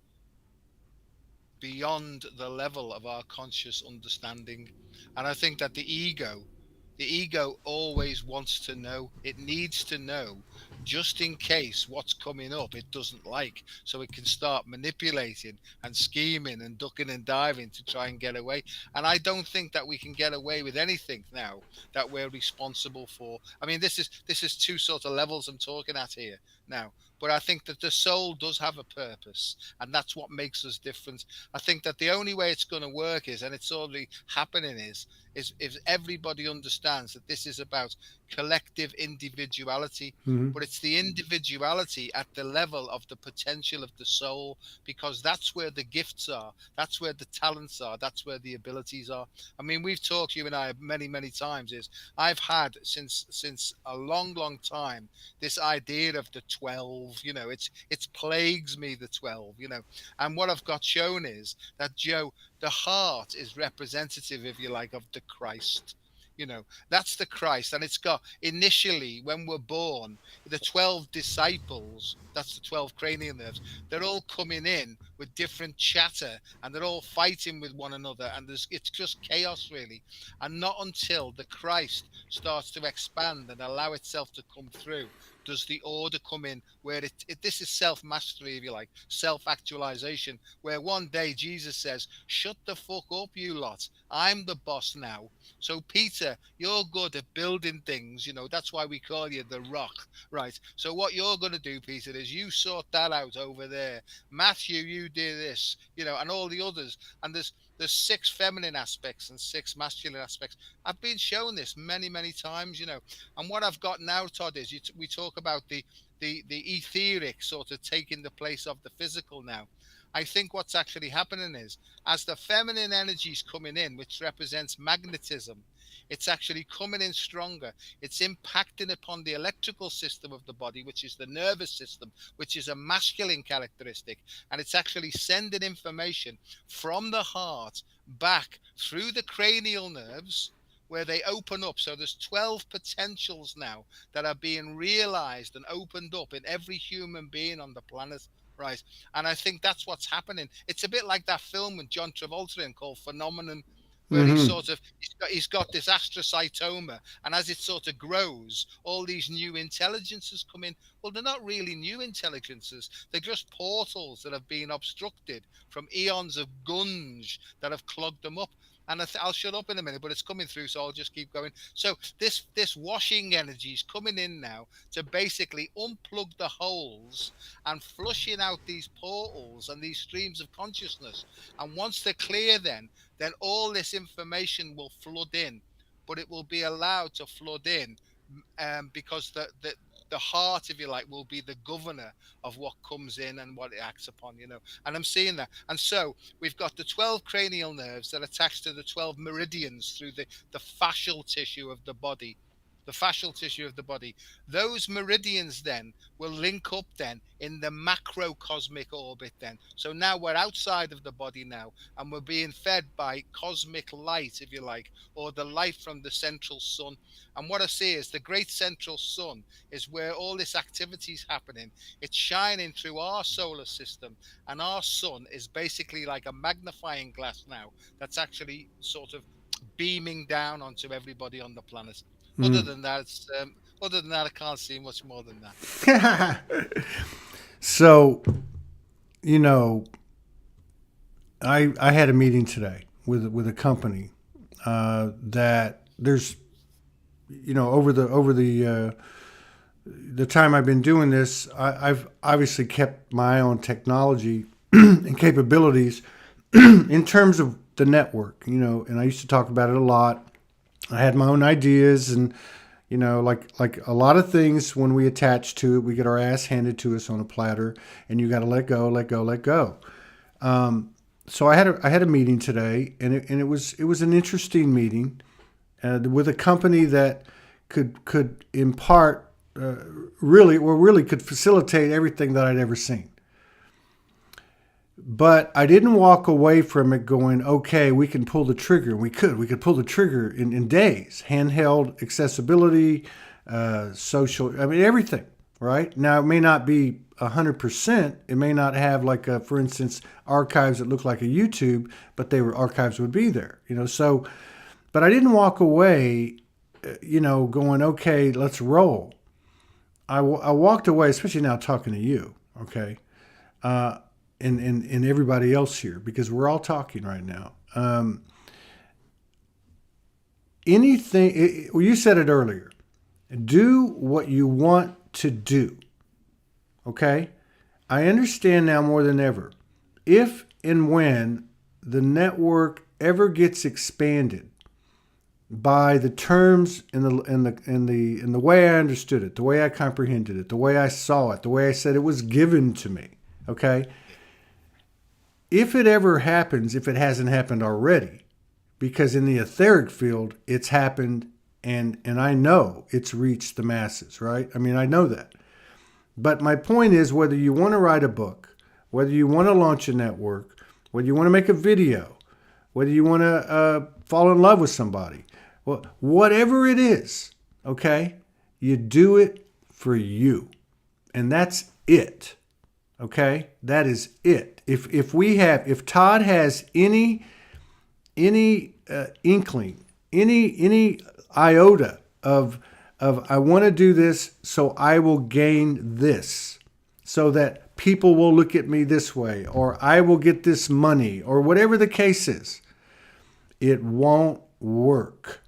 beyond the level of our conscious understanding. And I think that the ego always wants to know. It needs to know, just in case what's coming up it doesn't like, so it can start manipulating and scheming and ducking and diving to try and get away. And I don't think that we can get away with anything now that we're responsible for. I mean, this is two sort of levels I'm talking at here now. But I think that the soul does have a purpose, and that's what makes us different. I think that the only way it's going to work is, and it's already happening, is if everybody understands that this is about collective individuality, Mm-hmm. but it's the individuality at the level of the potential of the soul, because that's where the gifts are, that's where the talents are, that's where the abilities are. I mean, we've talked, you and I, many times, is I've had since a long time this idea of the 12. It's plagues me, the 12. And what I've got shown is that, Joe, the heart is representative, if you like, of the Christ. That's the Christ. And it's got, initially, when we're born, the 12 disciples, that's the 12 cranial nerves, they're all coming in with different chatter, and they're all fighting with one another, and it's just chaos, really. And not until the Christ starts to expand and allow itself to come through does the order come in, where this is self-mastery, if you like, self-actualization, where one day Jesus says, shut the fuck up, you lot, I'm the boss now. So Peter, you're good at building things, that's why we call you the rock, right? So what you're going to do, Peter, is you sort that out over there. Matthew, you do this, and all the others. And there's 6 feminine aspects and 6 masculine aspects. I've been shown this many times, and what I've got now, Todd, is we talk about the etheric sort of taking the place of the physical now. I think what's actually happening is, as the feminine energy is coming in, which represents magnetism, it's actually coming in stronger. It's impacting upon the electrical system of the body, which is the nervous system, which is a masculine characteristic. And it's actually sending information from the heart back through the cranial nerves, where they open up. So there's 12 potentials now that are being realized and opened up in every human being on the planet. Right. And I think that's what's happening. It's a bit like that film with John Travolta in called Phenomenon, where Mm-hmm. he's got this astrocytoma, and as it sort of grows, all these new intelligences come in. Well, they're not really new intelligences, they're just portals that have been obstructed from eons of gunge that have clogged them up. And I'll shut up in a minute, but it's coming through, so I'll just keep going. So this washing energy is coming in now to basically unplug the holes and flushing out these portals and these streams of consciousness. And once they're clear, then all this information will flood in, but it will be allowed to flood in, because the heart, if you like, will be the governor of what comes in and what it acts upon, And I'm seeing that. And so we've got the 12 cranial nerves that attach to the 12 meridians through the fascial tissue of the body. The fascial tissue of the body. Those meridians then will link up then in the macrocosmic orbit then. So now we're outside of the body now, and we're being fed by cosmic light, if you like, or the light from the central sun. And what I see is the great central sun is where all this activity is happening. It's shining through our solar system, and our sun is basically like a magnifying glass now that's actually sort of beaming down onto everybody on the planet. Other Mm. than that, I can't see much more than that. So, you know, I had a meeting today with a company that there's, over the time I've been doing this, I've obviously kept my own technology and capabilities in terms of the network, and I used to talk about it a lot. I had my own ideas, and like a lot of things, when we attach to it, we get our ass handed to us on a platter, and you got to let go, let go, let go. So I had a meeting today, and it was an interesting meeting with a company that could impart really could facilitate everything that I'd ever seen. But I didn't walk away from it going, okay, we can pull the trigger. We could pull the trigger in days. Handheld accessibility, social, I mean, everything, right? Now, it may not be 100%. It may not have, like, for instance, archives that look like a YouTube, but archives would be there, So, but I didn't walk away, going, okay, let's roll. I walked away, especially now talking to you, okay? And everybody else here, because we're all talking right now. Well, you said it earlier. Do what you want to do. Okay? I understand now more than ever. If and when the network ever gets expanded by the terms and the way I understood it, the way I comprehended it, the way I saw it, the way I said it was given to me, okay? If it ever happens, if it hasn't happened already, because in the etheric field, it's happened, and I know it's reached the masses, right? I mean, I know that. But my point is, whether you want to write a book, whether you want to launch a network, whether you want to make a video, whether you want to fall in love with somebody, well, whatever it is, okay, you do it for you. And that's it. Okay? That is it. If Todd has any inkling, any iota of I want to do this so I will gain this, so that people will look at me this way, or I will get this money, or whatever the case is, it won't work.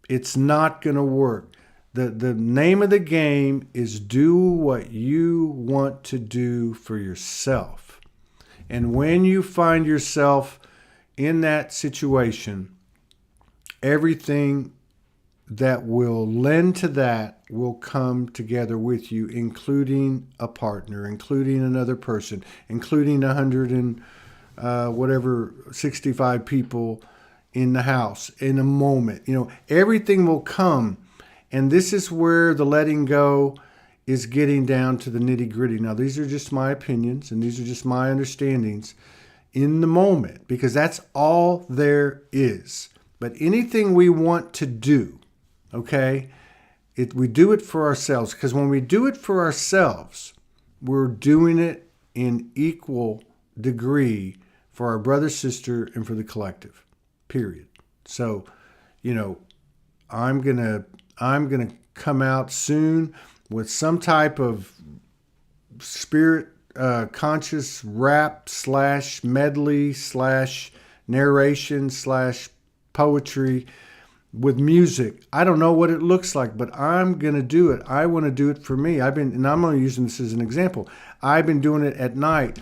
It's not going to work. The name of the game is do what you want to do for yourself. And when you find yourself in that situation, everything that will lend to that will come together with you, including a partner, including another person, including 100 and 65 people in the house in a moment. Everything will come. And this is where the letting go is getting down to the nitty gritty. Now, these are just my opinions, and these are just my understandings in the moment, because that's all there is. But anything we want to do, okay, we do it for ourselves. Because when we do it for ourselves, we're doing it in equal degree for our brother, sister, and for the collective, period. So, I'm gonna come out soon with some type of spirit conscious rap / medley / narration / poetry with music. I don't know what it looks like, but I'm gonna do it. I want to do it for me. And I'm only using this as an example. I've been doing it at night,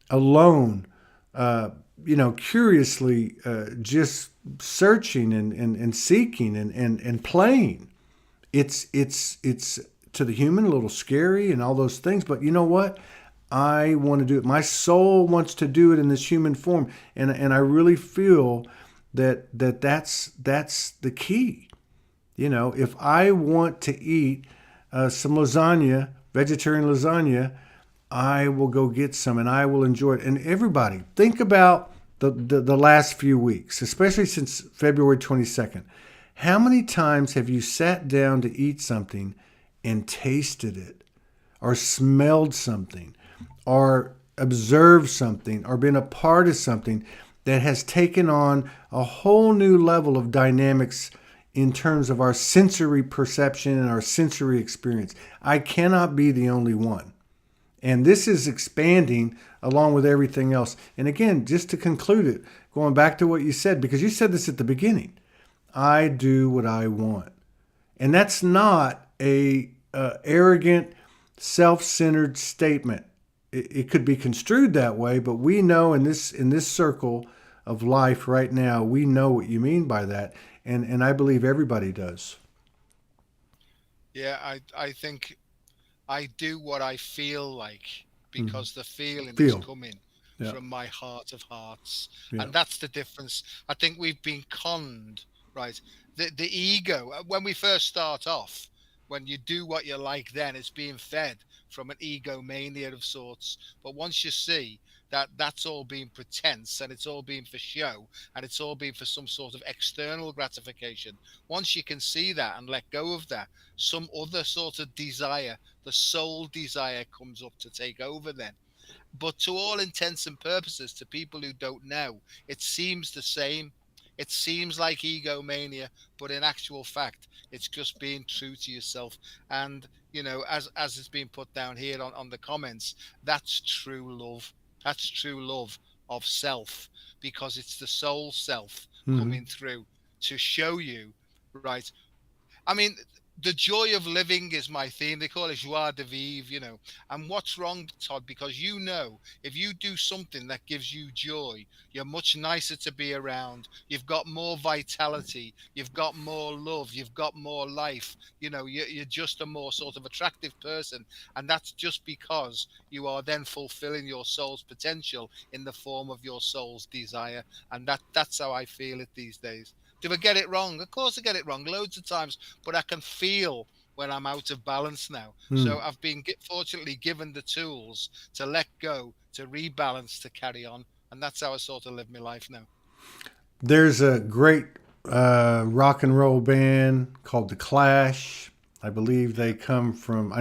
alone, curiously, just searching and seeking and playing. It's to the human a little scary and all those things, but you know what? I want to do it. My soul wants to do it in this human form, and I really feel that's the key. If I want to eat some lasagna, vegetarian lasagna, I will go get some and I will enjoy it. And everybody, think about the last few weeks, especially since February 22nd. How many times have you sat down to eat something and tasted it, or smelled something, or observed something, or been a part of something that has taken on a whole new level of dynamics in terms of our sensory perception and our sensory experience? I cannot be the only one. And this is expanding along with everything else. And again, just to conclude it, going back to what you said, because you said this at the beginning, I do what I want. And that's not a arrogant, self-centered statement. It could be construed that way, but we know in this circle of life right now, we know what you mean by that. And I believe everybody does. Yeah, I think I do what I feel like Mm-hmm. because the feeling is Feel. coming Yeah. from my heart of hearts. Yeah. And that's the difference. I think we've been conned, right? The ego, when we first start off, when you do what you like, then it's being fed from an egomania of sorts. But once you see that that's all being pretense and it's all being for show and it's all being for some sort of external gratification, once you can see that and let go of that, some other sort of desire, the soul desire, comes up to take over then. But to all intents and purposes, to people who don't know, it seems the same. It seems like egomania, but in actual fact, it's just being true to yourself. And as it's been put down here on the comments, that's true love. That's true love of self, because it's the soul self Mm-hmm. coming through to show you, right? I mean, the joy of living is my theme. They call it joie de vivre. And what's wrong, Todd? Because if you do something that gives you joy, you're much nicer to be around. You've got more vitality. You've got more love. You've got more life. You're just a more sort of attractive person. And that's just because you are then fulfilling your soul's potential in the form of your soul's desire. And that's how I feel it these days. Do I get it wrong? Of course I get it wrong loads of times, but I can feel when I'm out of balance now. Mm. So I've been fortunately given the tools to let go, to rebalance, to carry on. And that's how I sort of live my life now. There's a great rock and roll band called The Clash. I believe I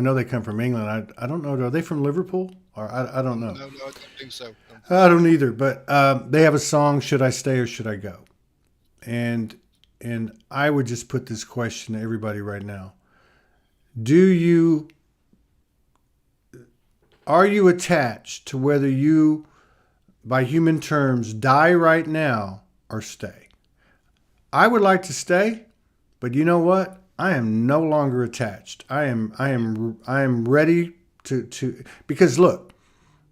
know they come from England. I don't know. Are they from Liverpool? Or I don't know. No, I don't think so. I don't either. But they have a song, Should I Stay or Should I Go? And I would just put this question to everybody right now. Are you attached to whether you, by human terms, die right now or stay? I would like to stay, but you know what? I am no longer attached. I am ready to because look,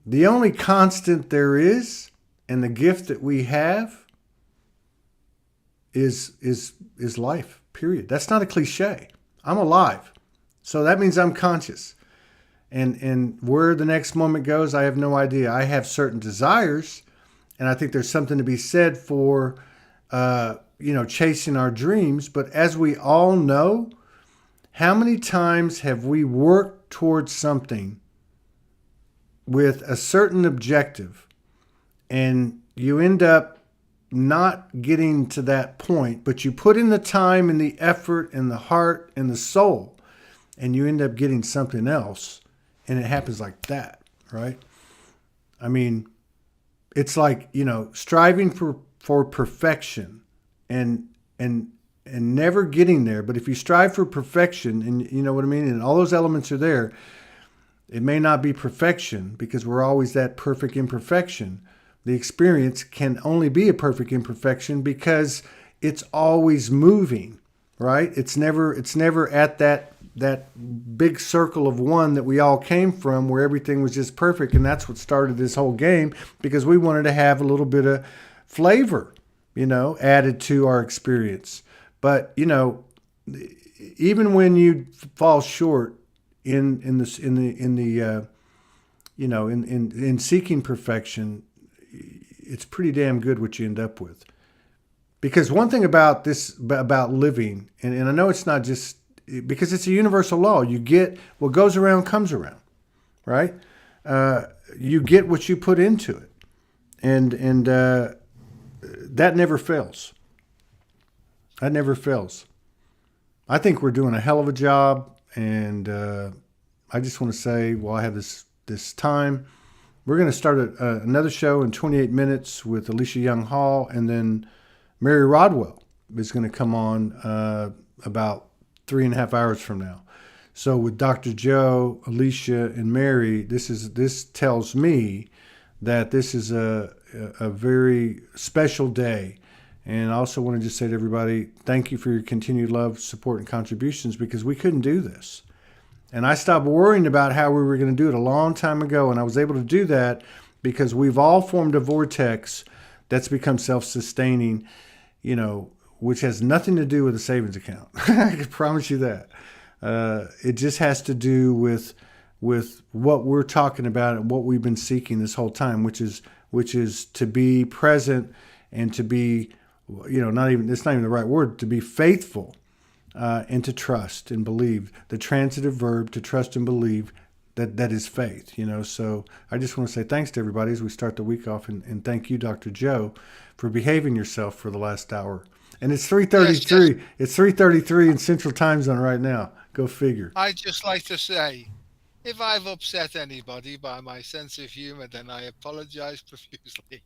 the only constant there is and the gift that we have is life, period. That's not a cliche. I'm alive. So that means I'm conscious. And where the next moment goes, I have no idea. I have certain desires, and I think there's something to be said for chasing our dreams. But as we all know, how many times have we worked towards something with a certain objective, and you end up not getting to that point, but you put in the time and the effort and the heart and the soul, and you end up getting something else, and it happens like that, right? I mean, it's like, striving for perfection and never getting there. But if you strive for perfection, and you know what I mean, and all those elements are there, it may not be perfection because we're always that perfect imperfection. The experience can only be a perfect imperfection because it's always moving, right? It's never at that big circle of one that we all came from where everything was just perfect. And that's what started this whole game, because we wanted to have a little bit of flavor, added to our experience. But, even when you fall short in seeking perfection, it's pretty damn good what you end up with. Because one thing about living, and I know it's not just because it's a universal law. You get what goes around comes around, right? You get what you put into it, and that never fails. That never fails. I think we're doing a hell of a job, and I just want to say, while I have this time, we're going to start another show in 28 minutes with Alicia Young Hall, and then Mary Rodwell is going to come on about 3.5 hours from now. So with Dr. Joe, Alicia, and Mary, this tells me that this is a very special day. And I also want to just say to everybody, thank you for your continued love, support, and contributions, because we couldn't do this. And I stopped worrying about how we were going to do it a long time ago. And I was able to do that because we've all formed a vortex that's become self-sustaining, which has nothing to do with a savings account. I can promise you that. It just has to do with what we're talking about and what we've been seeking this whole time, which is to be present and to be, it's not even the right word, to be faithful, and to trust and believe. The transitive verb, to trust and believe, that is faith, So I just want to say thanks to everybody as we start the week off, and thank you, Dr. Joe, for behaving yourself for the last hour. And it's 3:33. Yes. It's 3:33 in Central Time Zone right now. Go figure. I'd just like to say, if I've upset anybody by my sense of humor, then I apologize profusely.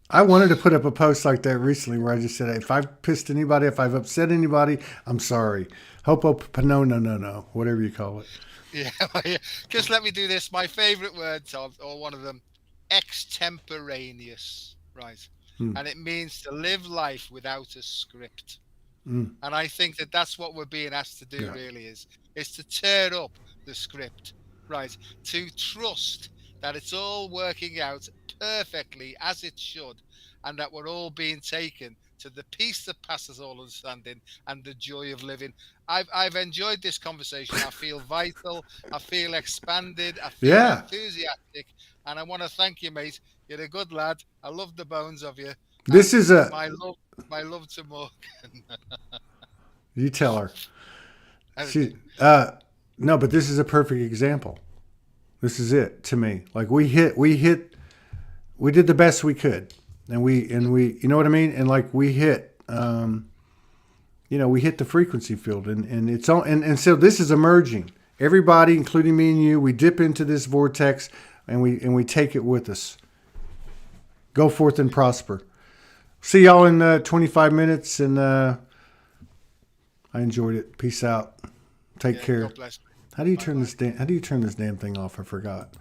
I wanted to put up a post like that recently where I just said, if I've pissed anybody, if I've upset anybody, I'm sorry. No, whatever you call it. Yeah, just let me do this. My favorite words, or one of them, extemporaneous, right? And it means to live life without a script. And I think that's what we're being asked to do, really, is to tear up the script, right? To trust that it's all working out perfectly as it should, and that we're all being taken to the peace that passes all understanding and the joy of living. I've enjoyed this conversation. I feel vital. I feel expanded. I feel enthusiastic. And I want to thank you, mate. You're a good lad. I love the bones of you. This is my love to Morgan. You tell her. No, but this is a perfect example. This is it to me. Like we did the best we could, and we, you know what I mean? And like we hit, we hit the frequency field, and it's on, and so this is emerging. Everybody, including me and you, we dip into this vortex, and we take it with us. Go forth and prosper. See y'all in 25 minutes, and I enjoyed it. Peace out. Take care. God bless. How do you turn this damn thing off? I forgot.